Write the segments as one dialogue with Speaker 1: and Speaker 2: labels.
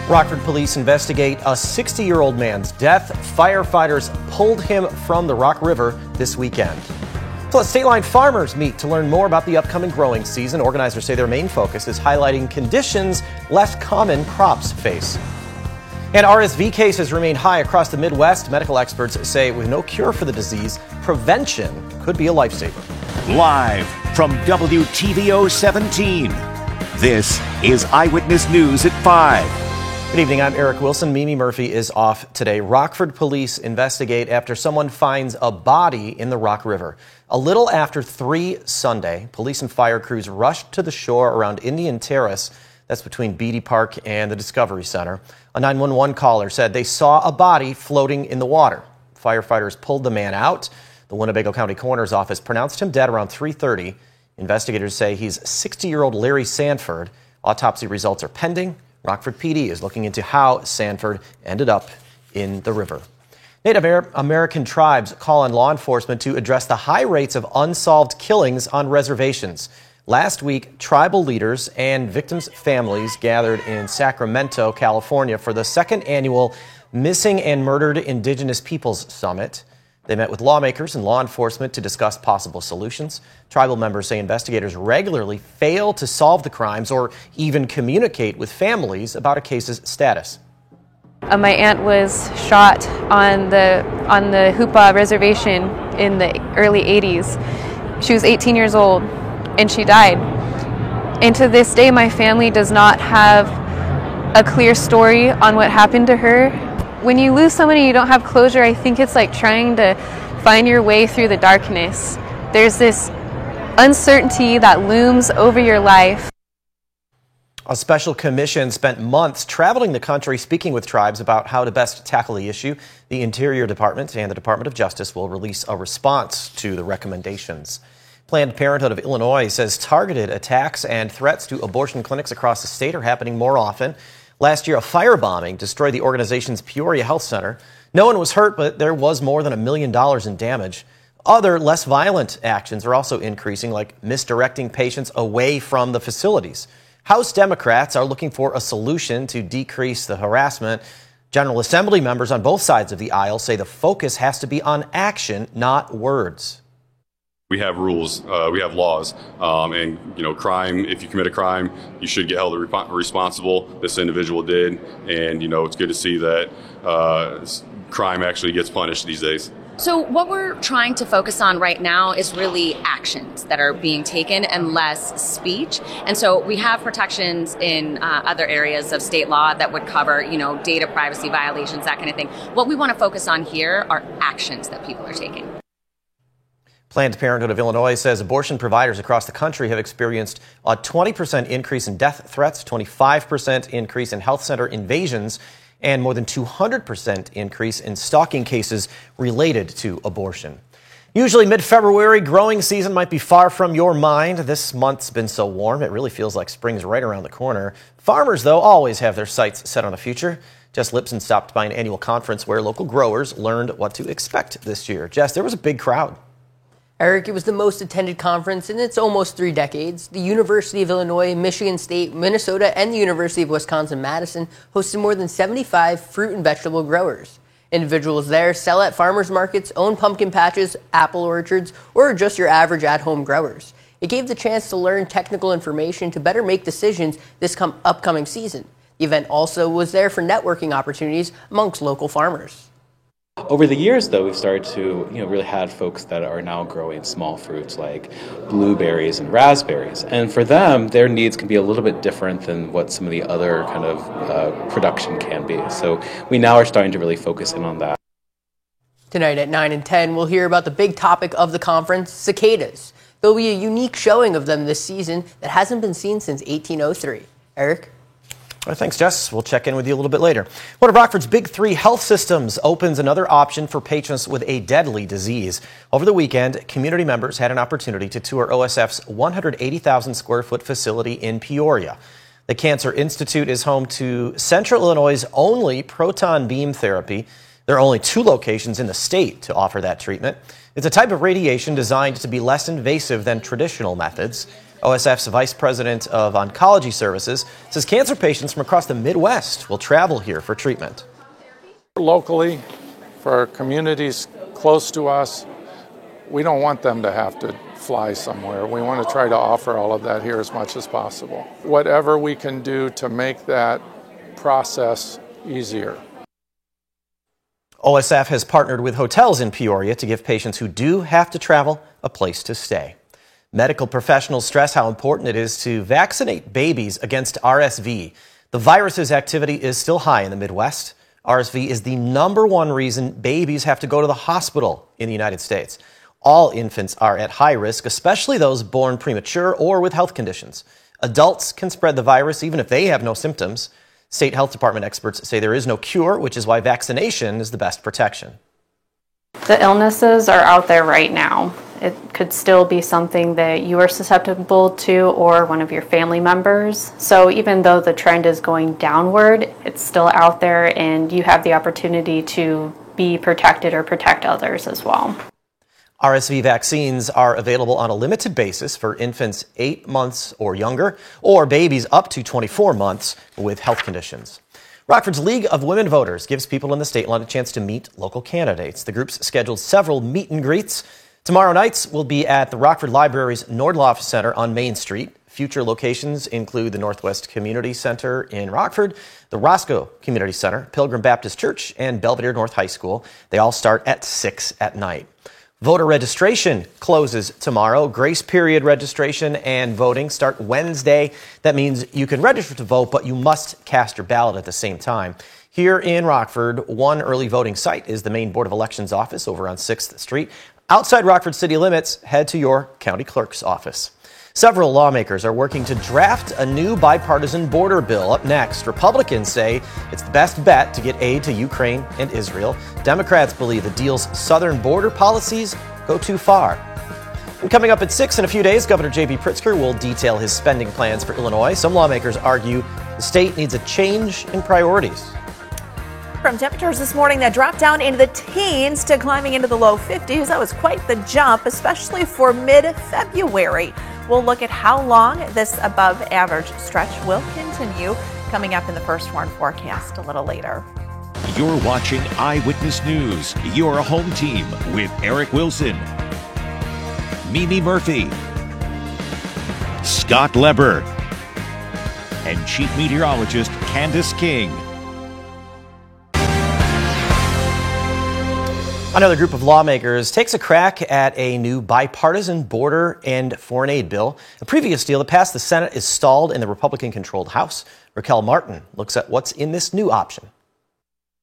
Speaker 1: Rockford police investigate a 60-year-old man's death. Firefighters pulled him from the Rock River this weekend. Plus, State Line farmers meet to learn more about the upcoming growing season. Organizers say their main focus is highlighting conditions less common crops face. And RSV cases remain high across the Midwest. Medical experts say with no cure for the disease, prevention could be a lifesaver.
Speaker 2: Live from WTVO 17, this is Eyewitness News at 5.
Speaker 1: Good evening, I'm Eric Wilson. Mimi Murphy is off today. Rockford police investigate after someone finds a body in the Rock River. A little after 3 Sunday, police and fire crews rushed to the shore around Indian Terrace. That's between Beatty Park and the Discovery Center. A 911 caller said they saw a body floating in the water. Firefighters pulled the man out. The Winnebago County Coroner's Office pronounced him dead around 3:30. Investigators say he's 60-year-old Larry Sanford. Autopsy results are pending. Rockford PD is looking into how Sanford ended up in the river. Native American tribes call on law enforcement to address the high rates of unsolved killings on reservations. Last week, tribal leaders and victims' families gathered in Sacramento, California for the second annual Missing and Murdered Indigenous Peoples Summit. They met with lawmakers and law enforcement to discuss possible solutions. Tribal members say investigators regularly fail to solve the crimes or even communicate with families about a case's status.
Speaker 3: My aunt was shot on the Hoopa reservation in the early 80s. She was 18 years old and she died. And to this day, my family does not have a clear story on what happened to her. When you lose somebody you don't have closure, I think it's like trying to find your way through the darkness. There's this uncertainty that looms over your life.
Speaker 1: A special commission spent months traveling the country speaking with tribes about how to best tackle the issue. The Interior Department and the Department of Justice will release a response to the recommendations. Planned Parenthood of Illinois says targeted attacks and threats to abortion clinics across the state are happening more often. Last year, a firebombing destroyed the organization's Peoria Health Center. No one was hurt, but there was more than $1 million in damage. Other, less violent actions are also increasing, like misdirecting patients away from the facilities. House Democrats are looking for a solution to decrease the harassment. General Assembly members on both sides of the aisle say the focus has to be on action, not words.
Speaker 4: We have rules, we have laws, and crime. If you commit a crime, you should get held responsible. This individual did, and it's good to see that crime actually gets punished these days.
Speaker 5: So what we're trying to focus on right now is really actions that are being taken and less speech. And so we have protections in other areas of state law that would cover, data privacy violations, that kind of thing. What we want to focus on here are actions that people are taking.
Speaker 1: Planned Parenthood of Illinois says abortion providers across the country have experienced a 20% increase in death threats, 25% increase in health center invasions, and more than 200% increase in stalking cases related to abortion. Usually mid-February, growing season might be far from your mind. This month's been so warm, it really feels like spring's right around the corner. Farmers, though, always have their sights set on the future. Jess Lipson stopped by an annual conference where local growers learned what to expect this year. Jess, there was a big crowd.
Speaker 6: Eric, it was the most attended conference in its almost 3 decades. The University of Illinois, Michigan State, Minnesota, and the University of Wisconsin-Madison hosted more than 75 fruit and vegetable growers. Individuals there sell at farmers markets, own pumpkin patches, apple orchards, or are just your average at-home growers. It gave the chance to learn technical information to better make decisions this upcoming season. The event also was there for networking opportunities amongst local farmers.
Speaker 7: Over the years, though, we've started to really have folks that are now growing small fruits like blueberries and raspberries. And for them, their needs can be a little bit different than what some of the other kind of production can be. So we now are starting to really focus in on that.
Speaker 6: Tonight at 9 and 10, we'll hear about the big topic of the conference, cicadas. There'll be a unique showing of them this season that hasn't been seen since 1803. Eric?
Speaker 1: Well, thanks, Jess. We'll check in with you a little bit later. One of Rockford's big 3 health systems opens another option for patients with a deadly disease. Over the weekend, community members had an opportunity to tour OSF's 180,000 square foot facility in Peoria. The Cancer Institute is home to Central Illinois' only proton beam therapy. There are only 2 locations in the state to offer that treatment. It's a type of radiation designed to be less invasive than traditional methods. OSF's Vice President of Oncology Services says cancer patients from across the Midwest will travel here for treatment.
Speaker 8: Locally, for communities close to us, we don't want them to have to fly somewhere. We want to try to offer all of that here as much as possible. Whatever we can do to make that process easier.
Speaker 1: OSF has partnered with hotels in Peoria to give patients who do have to travel a place to stay. Medical professionals stress how important it is to vaccinate babies against RSV. The virus's activity is still high in the Midwest. RSV is the #1 reason babies have to go to the hospital in the United States. All infants are at high risk, especially those born premature or with health conditions. Adults can spread the virus even if they have no symptoms. State health department experts say there is no cure, which is why vaccination is the best protection.
Speaker 9: The illnesses are out there right now. It could still be something that you are susceptible to or one of your family members. So even though the trend is going downward, it's still out there and you have the opportunity to be protected or protect others as well.
Speaker 1: RSV vaccines are available on a limited basis for infants 8 months or younger, or babies up to 24 months with health conditions. Rockford's League of Women Voters gives people in the state line a chance to meet local candidates. The group's scheduled several meet and greets. Tomorrow nights will be at the Rockford Library's Nordloff Center on Main Street. Future locations include the Northwest Community Center in Rockford, the Roscoe Community Center, Pilgrim Baptist Church, and Belvedere North High School. They all start at 6 at night. Voter registration closes tomorrow. Grace period registration and voting start Wednesday. That means you can register to vote, but you must cast your ballot at the same time. Here in Rockford, one early voting site is the Maine Board of Elections office over on 6th Street. Outside Rockford city limits, head to your county clerk's office. Several lawmakers are working to draft a new bipartisan border bill. Up next, Republicans say it's the best bet to get aid to Ukraine and Israel. Democrats believe the deal's southern border policies go too far. And coming up at 6 in a few days, Governor J.B. Pritzker will detail his spending plans for Illinois. Some lawmakers argue the state needs a change in priorities.
Speaker 10: From temperatures this morning that dropped down into the teens to climbing into the low 50s. That was quite the jump, especially for mid-February. We'll look at how long this above average stretch will continue coming up in the First Warn forecast a little later.
Speaker 2: You're watching Eyewitness News, your home team with Eric Wilson, Mimi Murphy, Scott Leber, and Chief Meteorologist Candace King.
Speaker 1: Another group of lawmakers takes a crack at a new bipartisan border and foreign aid bill. A previous deal that passed the Senate is stalled in the Republican-controlled House. Raquel Martin looks at what's in this new option.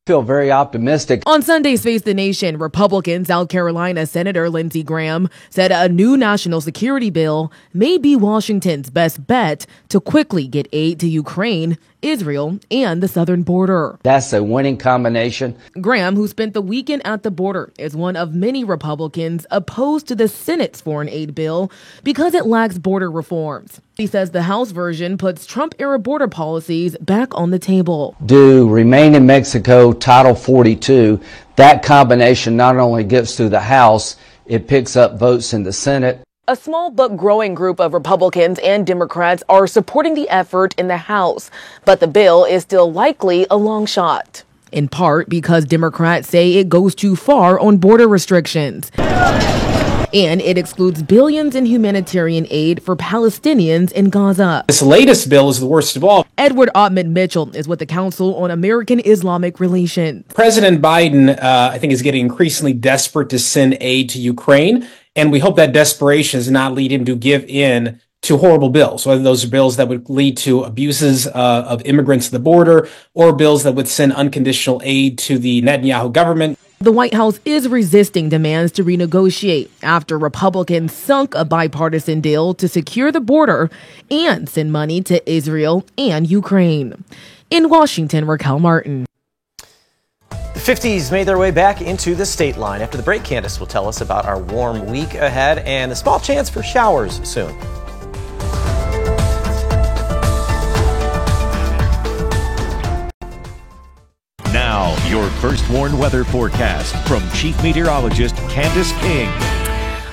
Speaker 11: Feel very optimistic.
Speaker 12: On Sunday's Face the Nation, Republican South Carolina Senator Lindsey Graham said a new national security bill may be Washington's best bet to quickly get aid to Ukraine, Israel, and the southern border.
Speaker 11: That's a winning combination.
Speaker 12: Graham, who spent the weekend at the border, is one of many Republicans opposed to the Senate's foreign aid bill because it lacks border reforms. He says the House version puts Trump-era border policies back on the table.
Speaker 11: Do remain in Mexico, Title 42. That combination not only gets through the House, it picks up votes in the Senate.
Speaker 12: A small but growing group of Republicans and Democrats are supporting the effort in the House, but the bill is still likely a long shot. In part because Democrats say it goes too far on border restrictions. And it excludes billions in humanitarian aid for Palestinians in Gaza.
Speaker 13: This latest bill is the worst of all.
Speaker 12: Edward Ottman Mitchell is with the Council on American Islamic Relations.
Speaker 13: President Biden, I think, is getting increasingly desperate to send aid to Ukraine. And we hope that desperation does not lead him to give in to horrible bills, whether those are bills that would lead to abuses of immigrants at the border or bills that would send unconditional aid to the Netanyahu government.
Speaker 12: The White House is resisting demands to renegotiate after Republicans sunk a bipartisan deal to secure the border and send money to Israel and Ukraine. In Washington, Raquel Martin.
Speaker 1: The 50s made their way back into the state line. After the break, Candace will tell us about our warm week ahead and the small chance for showers soon.
Speaker 2: Now, your First Warn weather forecast from Chief Meteorologist Candace King.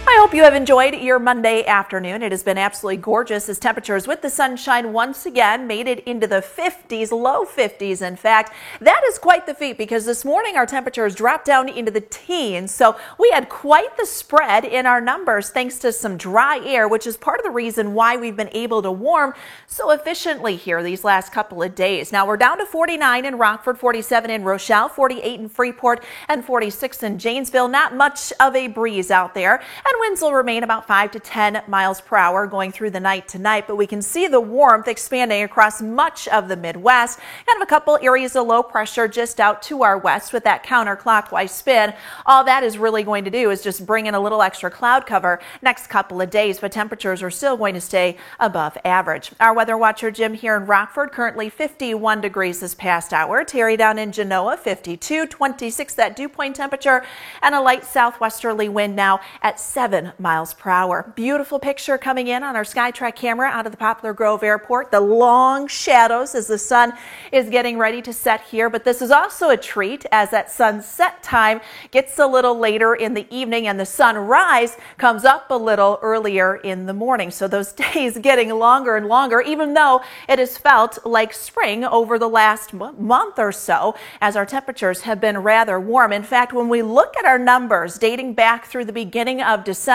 Speaker 10: I hope you have enjoyed your Monday afternoon. It has been absolutely gorgeous as temperatures with the sunshine once again made it into the 50s, low 50s. In fact, that is quite the feat because this morning our temperatures dropped down into the teens. So we had quite the spread in our numbers thanks to some dry air, which is part of the reason why we've been able to warm so efficiently here these last couple of days. Now we're down to 49 in Rockford, 47 in Rochelle, 48 in Freeport, and 46 in Janesville. Not much of a breeze out there, and winds will remain about 5 to 10 miles per hour going through the night tonight, but we can see the warmth expanding across much of the Midwest. Kind of a couple areas of low pressure just out to our west with that counterclockwise spin. All that is really going to do is just bring in a little extra cloud cover next couple of days, but temperatures are still going to stay above average. Our weather watcher Jim here in Rockford, currently 51 degrees this past hour. Terry down in Genoa, 52, 26 that dew point temperature, and a light southwesterly wind now at 7 miles per hour. Beautiful picture coming in on our SkyTrack camera out of the Poplar Grove Airport. The long shadows as the sun is getting ready to set here, but this is also a treat as that sunset time gets a little later in the evening and the sunrise comes up a little earlier in the morning. So those days getting longer and longer, even though it has felt like spring over the last month or so as our temperatures have been rather warm. In fact, when we look at our numbers dating back through the beginning of December,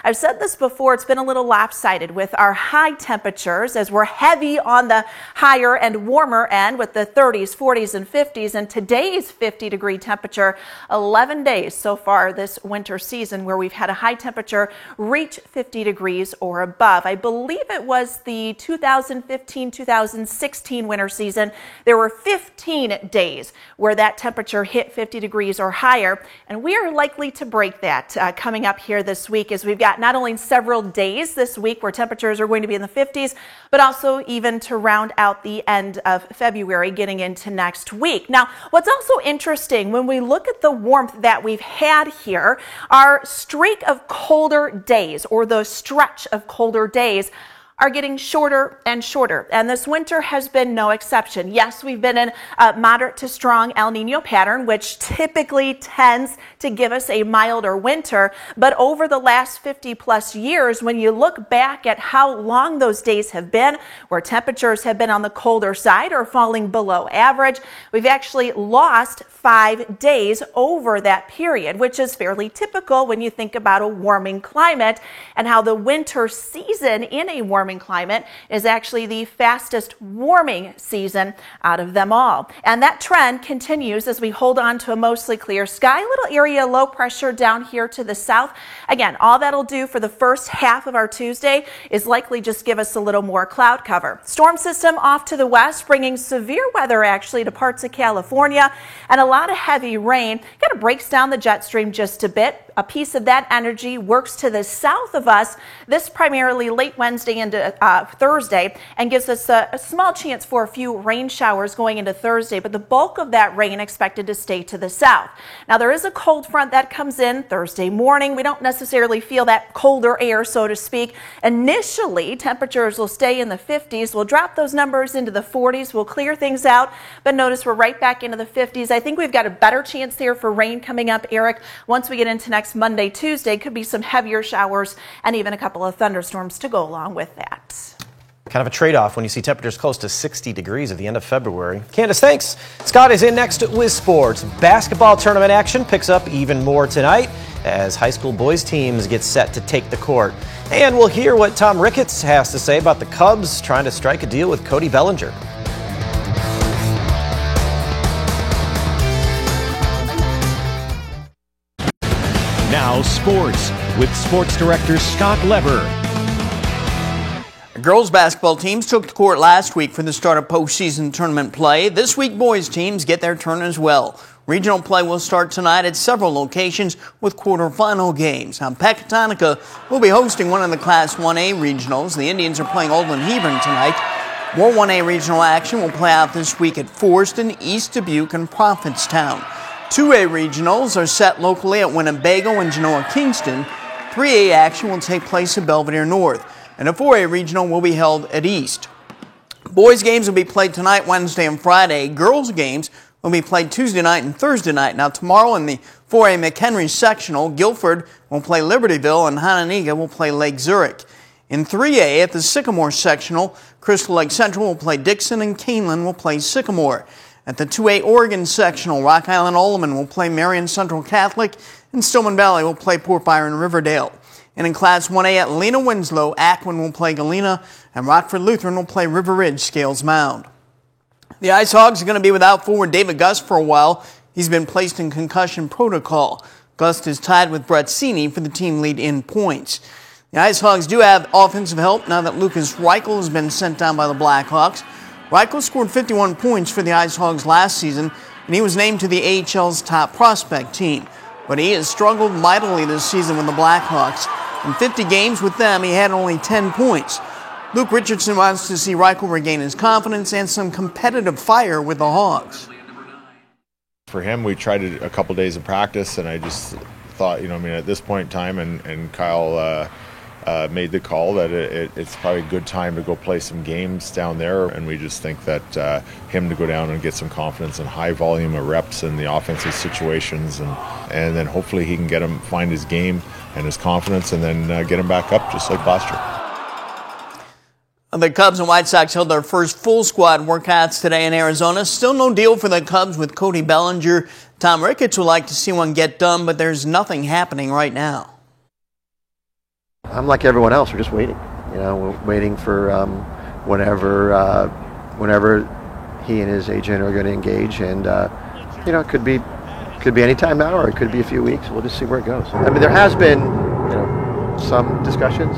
Speaker 10: I've said this before, it's been a little lopsided with our high temperatures as we're heavy on the higher and warmer end with the 30s, 40s, and 50s, and today's 50-degree temperature, 11 days so far this winter season where we've had a high temperature reach 50 degrees or above. I believe it was the 2015-2016 winter season. There were 15 days where that temperature hit 50 degrees or higher, and we are likely to break that coming up here this week as we've got not only several days this week where temperatures are going to be in the 50s, but also even to round out the end of February getting into next week. Now, what's also interesting when we look at the warmth that we've had here, our streak of colder days or the stretch of colder days are getting shorter and shorter, and this winter has been no exception. Yes, we've been in a moderate to strong El Nino pattern, which typically tends to give us a milder winter, but over the last 50 plus years, when you look back at how long those days have been, where temperatures have been on the colder side or falling below average, we've actually lost 5 days over that period, which is fairly typical when you think about a warming climate and how the winter season in a warming climate is actually the fastest warming season out of them all. And that trend continues as we hold on to a mostly clear sky. A little area low pressure down here to the south. Again, all that'll do for the first half of our Tuesday is likely just give us a little more cloud cover. Storm system off to the west, bringing severe weather actually to parts of California and a lot of heavy rain. Kind of breaks down the jet stream just a bit. A piece of that energy works to the south of us, this primarily late Wednesday into Thursday, and gives us a small chance for a few rain showers going into Thursday, but the bulk of that rain expected to stay to the south. Now, there is a cold front that comes in Thursday morning. We don't necessarily feel that colder air, so to speak. Initially, temperatures will stay in the 50s. We'll drop those numbers into the 40s. We'll clear things out, but notice we're right back into the 50s. I think we've got a better chance there for rain coming up, Eric, once we get into next Monday, Tuesday. Could be some heavier showers and even a couple of thunderstorms to go along with that.
Speaker 1: Kind of a trade-off when you see temperatures close to 60 degrees at the end of February. Candace, thanks. Scott is in next with sports. Basketball tournament action picks up even more tonight as high school boys teams get set to take the court. And we'll hear what Tom Ricketts has to say about the Cubs trying to strike a deal with Cody Bellinger.
Speaker 2: Now sports with sports director Scott Lever.
Speaker 14: Girls basketball teams took the court last week for the start of postseason tournament play. This week, boys teams get their turn as well. Regional play will start tonight at several locations with quarterfinal games. Now, Pecatonica will be hosting one of the Class 1A regionals. The Indians are playing Old Hebron tonight. More 1A regional action will play out this week at Forston, East Dubuque, and Prophetstown. 2A regionals are set locally at Winnebago and Genoa Kingston. 3A action will take place at Belvedere North. And a 4A regional will be held at East. Boys games will be played tonight, Wednesday, and Friday. Girls games will be played Tuesday night and Thursday night. Now tomorrow in the 4A McHenry sectional, Guilford will play Libertyville and Hononegah will play Lake Zurich. In 3A at the Sycamore sectional, Crystal Lake Central will play Dixon and Canelan will play Sycamore. At the 2A Oregon sectional, Rock Island Oleman will play Marion Central Catholic and Stillman Valley will play Port Byron Riverdale. And in Class 1A at Lena Winslow, Ackman will play Galena and Rockford Lutheran will play River Ridge Scales Mound. The Ice Hogs are going to be without forward David Gust for a while. He's been placed in concussion protocol. Gust is tied with Brett Sini for the team lead in points. The Ice Hogs do have offensive help now that Lucas Reichel has been sent down by the Blackhawks. Reichel scored 51 points for the Ice Hogs last season, and he was named to the AHL's top prospect team. But he has struggled mightily this season with the Blackhawks. In 50 games with them, he had only 10 points. Luke Richardson wants to see Reichel regain his confidence and some competitive fire with the Hogs.
Speaker 15: For him, we tried it a couple days of practice, and I just thought, at this point in time, and Kyle made the call that it's probably a good time to go play some games down there, and we just think that him to go down and get some confidence and high volume of reps in the offensive situations, and then hopefully he can find his game and his confidence, and then get him back up just like last year.
Speaker 14: The Cubs and White Sox held their first full squad workouts today in Arizona. Still no deal for the Cubs with Cody Bellinger. Tom Ricketts would like to see one get done, but there's nothing happening right now.
Speaker 16: I'm like everyone else. We're just waiting. We're waiting for whenever he and his agent are going to engage, and it could be any time now, or it could be a few weeks. We'll just see where it goes. I mean, there has been some discussions,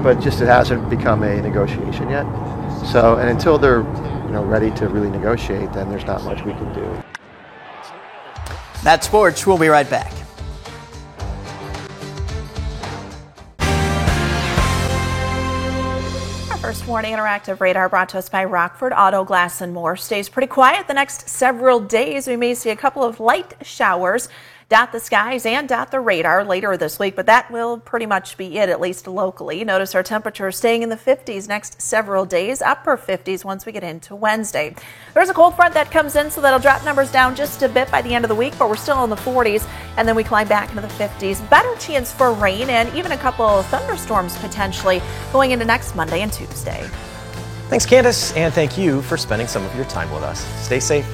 Speaker 16: but just it hasn't become a negotiation yet. So, and until they're ready to really negotiate, then there's not much we can do.
Speaker 14: That's sports. We'll be right back.
Speaker 10: First Warning Interactive Radar brought to us by Rockford Auto Glass and More. Stays pretty quiet the next several days. We may see a couple of light showers dot the skies and dot the radar later this week, but that will pretty much be it, at least locally. Notice our temperature staying in the 50s next several days, upper 50s once we get into Wednesday. There's a cold front that comes in, so that'll drop numbers down just a bit by the end of the week, but we're still in the 40s, and then we climb back into the 50s. Better chance for rain and even a couple of thunderstorms potentially going into next Monday and Tuesday.
Speaker 1: Thanks, Candace, and thank you for spending some of your time with us. Stay safe.